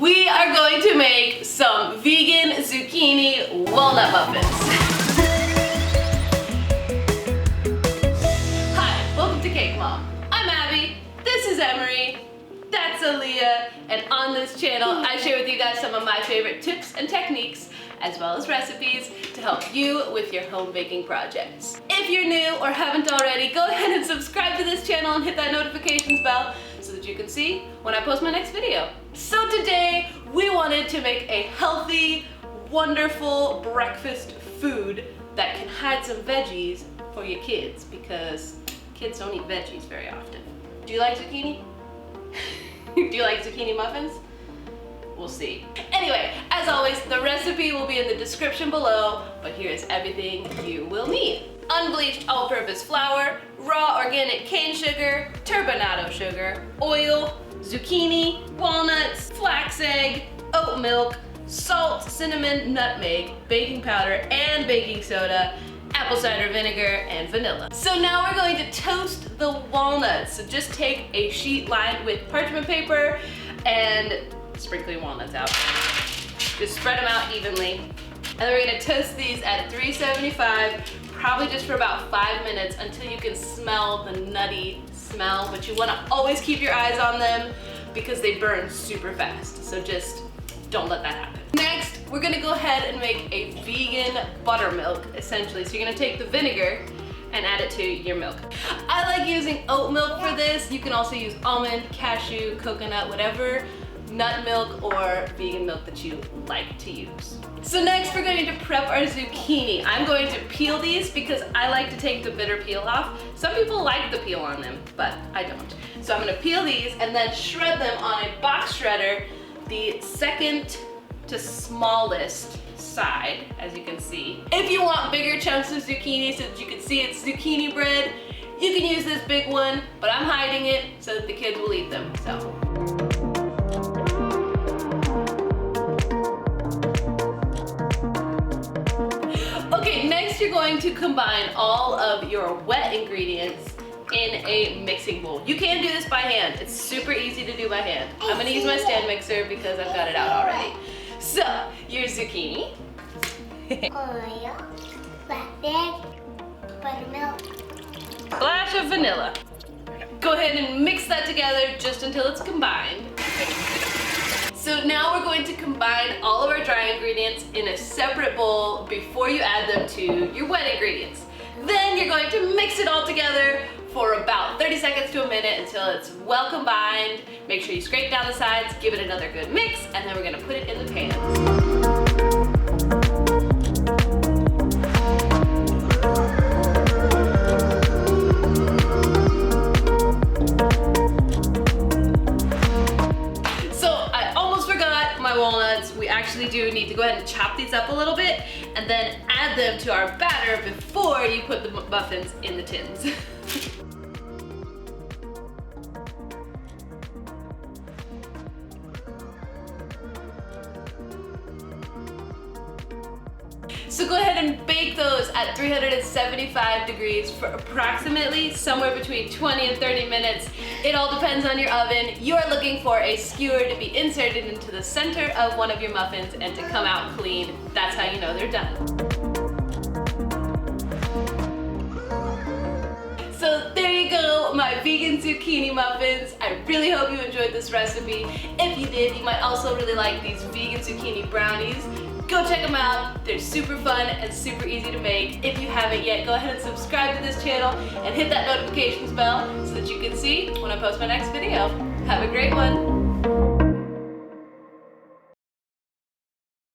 We are going to make some vegan zucchini walnut muffins. Hi, welcome to Cake Mom. I'm Abby, this is Emery, that's Aaliyah, and on this channel I share with you guys some of my favorite tips and techniques as well as recipes to help you with your home baking projects. If you're new or haven't already, go ahead and subscribe to this channel and hit that notifications bell so that you can see when I post my next video. So today we wanted to make a healthy, wonderful breakfast food that can hide some veggies for your kids because kids don't eat veggies very often. Do you like zucchini? Do you like zucchini muffins? We'll see. Anyway, as always, the recipe will be in the description below, but here's everything you will need. Unbleached all-purpose flour, raw organic cane sugar, turbinado sugar, oil, zucchini, walnuts, flax egg, oat milk, salt, cinnamon, nutmeg, baking powder and baking soda, apple cider vinegar, and vanilla. So now we're going to toast the walnuts. So just take a sheet lined with parchment paper and sprinkle walnuts out. Just spread them out evenly. And then we're gonna toast these at 375, probably just for about 5 minutes until you can smell the nutty smell, but you wanna always keep your eyes on them because they burn super fast. So just don't let that happen. Next, we're gonna go ahead and make a vegan buttermilk, essentially. So you're gonna take the vinegar and add it to your milk. I like using oat milk for this. You can also use almond, cashew, coconut, whatever nut milk or vegan milk that you like to use. So next we're going to prep our zucchini. I'm going to peel these because I like to take the bitter peel off. Some people like the peel on them, but I don't. So I'm gonna peel these and then shred them on a box shredder, the second to smallest side, as you can see. If you want bigger chunks of zucchini so that you can see it's zucchini bread, you can use this big one, but I'm hiding it so that the kids will eat them, so. Okay, next you're going to combine all of your wet ingredients in a mixing bowl. You can do this by hand. It's super easy to do by hand. I'm gonna use my stand mixer because I've got it out already. So, your zucchini. Oil, flax egg, buttermilk. Splash of vanilla. Go ahead and mix that together just until it's combined. So now we're going to combine all of our dry ingredients in a separate bowl before you add them to your wet ingredients. Then you're going to mix it all together for about 30 seconds to a minute until it's well combined. Make sure you scrape down the sides, give it another good mix, and then we're gonna put it in the pan. Walnuts, we actually do need to go ahead and chop these up a little bit and then add them to our batter before you put the muffins in the tins. So go ahead and bake those at 375 degrees for approximately somewhere between 20 and 30 minutes. It all depends on your oven. You are looking for a skewer to be inserted into the center of one of your muffins and to come out clean. That's how you know they're done. So there you go, my vegan zucchini muffins. I really hope you enjoyed this recipe. If you did, you might also really like these vegan zucchini brownies. Go check them out. They're super fun and super easy to make. If you haven't yet, go ahead and subscribe to this channel and hit that notifications bell so that you can see when I post my next video. Have a great one.